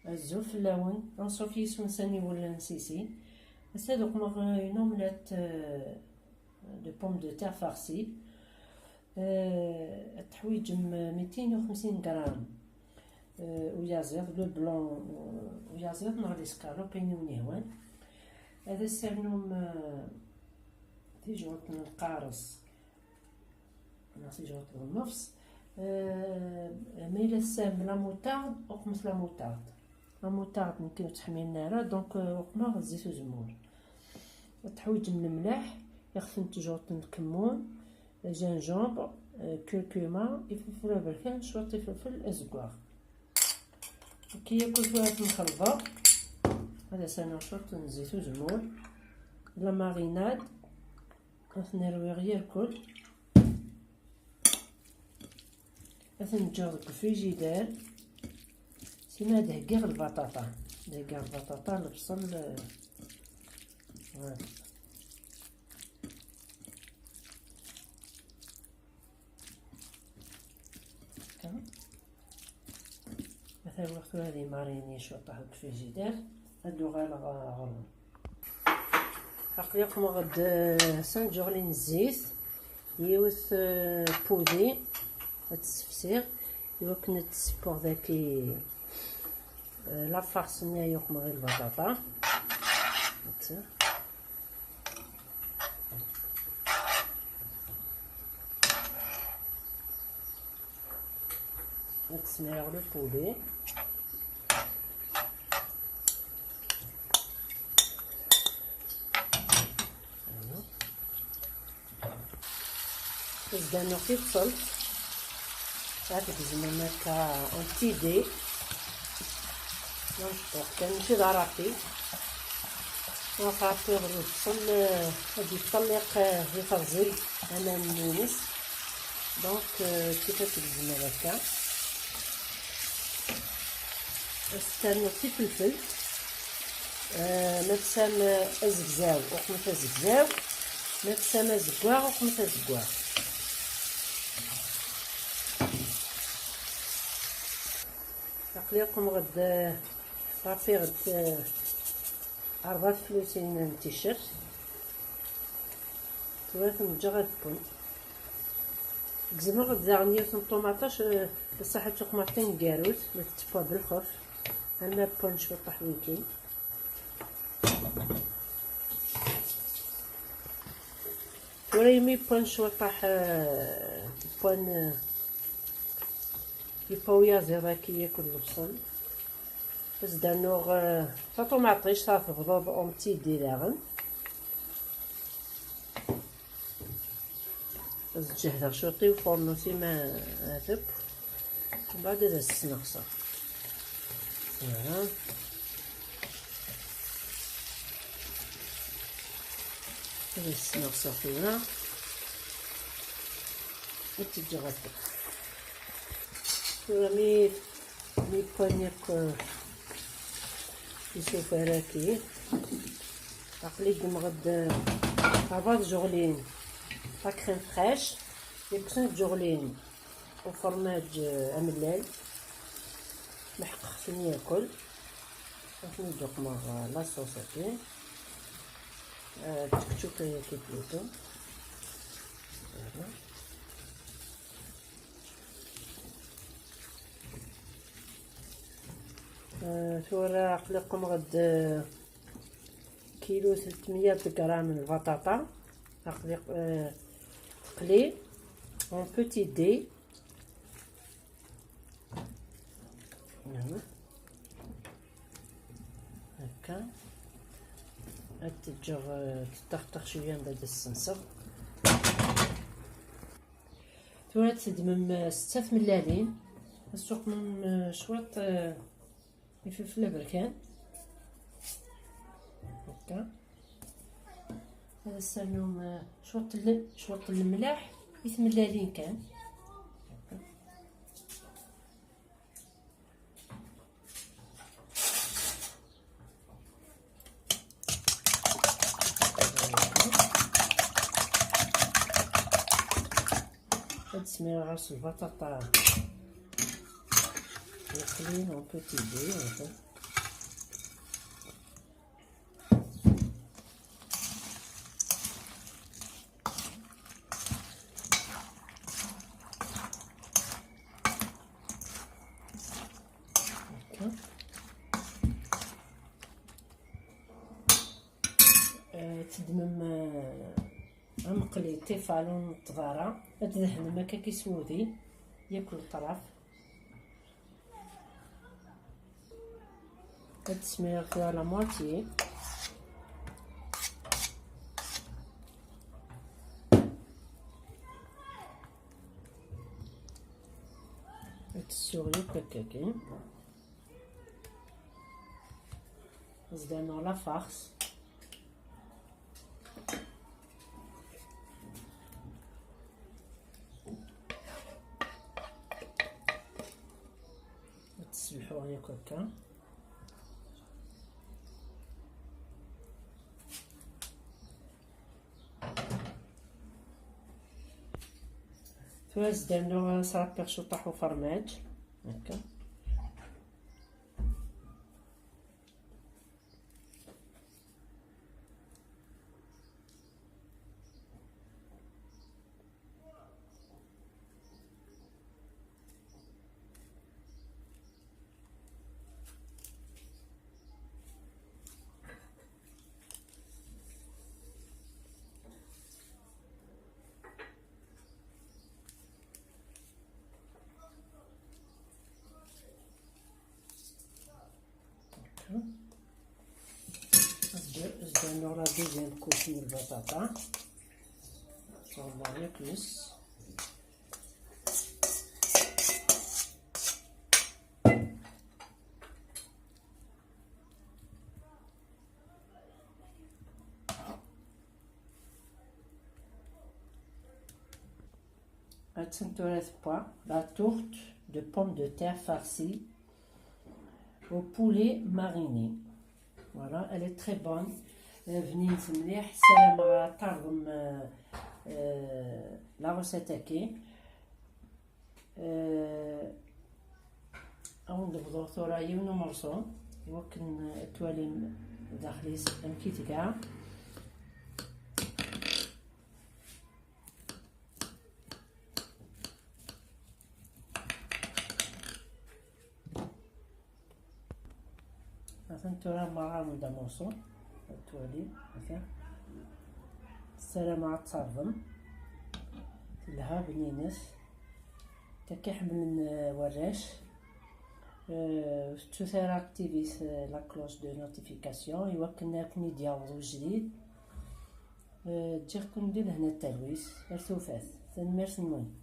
الزول في اللون نصوف يسون ثاني ولا نسيسي. هسا دوك نغ اون اومليت دو بوم دو تير فارسي. التحويج 250 غرام ويازيض لو بلون ويازيض نغ سكالوبيني ونيوان. هذا سرنوم تيجوط القارص تيجوط النفس. ميلا السام لا موتارد وقمت لا موتارد. لا موتارد يمكن تحمي النار دونك وقنا الزيت وزمور. تحويج من الملح يخفن تجوط الكمون جنجومبر كركوما يفلفل بركان شويه فلفل ازكوار كي ياكل شويه مخلطه. هذا سنشرط الزيت وزمور لا ماريناد نروي غير كل نجرب الفريجيدير سيما دهكاغ البطاطا البصل مثلا وقت هذه ماريني شو طاحت الفريجيدير هادو غير غرون حقيقة غد سنجغلين الزيت يوث بودي التسفسير يمكن التسبور ذاكي لا فارس نيا يقم غير البطاطا نتسمير لو بودي زدانو في بصل هاك زعما هكا اون بتي دي نشطو كان ماشي ضربتي وخاطر البصل غادي يطلق يفرزل انا نونس دونك كيفاش تلزم هكا. استنى في الفلفل متسام ازكزاو وقمت ازكزاو متسام ازكواغ وقمت ازكواغ. عقليكم غد رافي غد 34 تيشيرت توات نجا غدبون كزما غد زاغنية طوماطاش بصح طوماطين كاروت ما تتفا بالخف انا بون شويه طحويكين وريمي بون شويه طاح بون يباويا زيراكي ياكل البصل زدانوغ طوماطيش صافي غضوض اونتي ديلاغن جهدا شوطي وفورنو سيما هاتب ومن بعد هذا السنقصه فوالا هذا السنقصه فينا وتجي غاتب مي بانيك يشوف راكي عقلي مغد عباد جغلين كريم فريش يكسن جغلين وفرماج املال محقق خصني ياكل خصني دوق مع لا صوصاتي تكتشوكي كي بلوتو ثورة عقلكم غد كيلو 300 غرام من البطاطا عقلي قلي اون بوتي دي هكا تجر تطخطخ شويه من بعد السنسر. ثورة تدمم 6 ملالين السوق من شويط الفلفل بركان هكا. هذا السلوم شوط الملاح 8 ملالين كان هاد سمير عرس البطاطا يقلين اون بوتي دي تدمم مقلي تيفالون طغارة، تدهن مكا كيسموذي ياكل الطرف، تسمير فيها لا موتي، تسوغيو كاكاكي زدانو لا فارس، تسلحوها ياك هكا، فواز دانو صرابيغ شطح وفرماج هكا. زدانو لا دوزيام كوش من البطاطا، ان شاء الله ياكلس. La tourte de pommes de terre farcie au poulet mariné. Voilà, elle est très bonne. Venez مليح سلام طرم لا روسيتاكي. أو نضبطو ثوراي ونمرسو يمكن توالي داخليس أمكيت كاع. مثلا تورا مرة من داموسو توالي مثلا السلامة تصرم تلها بنينس تكيحمل وراش تثير اكتيفيس لا كلوش دو نوتيفيكاسيون يوكلنا كون يدياوضو جديد تجيكم ندير هنا التلويس ارثوفات. ثاني ميرسي المهم.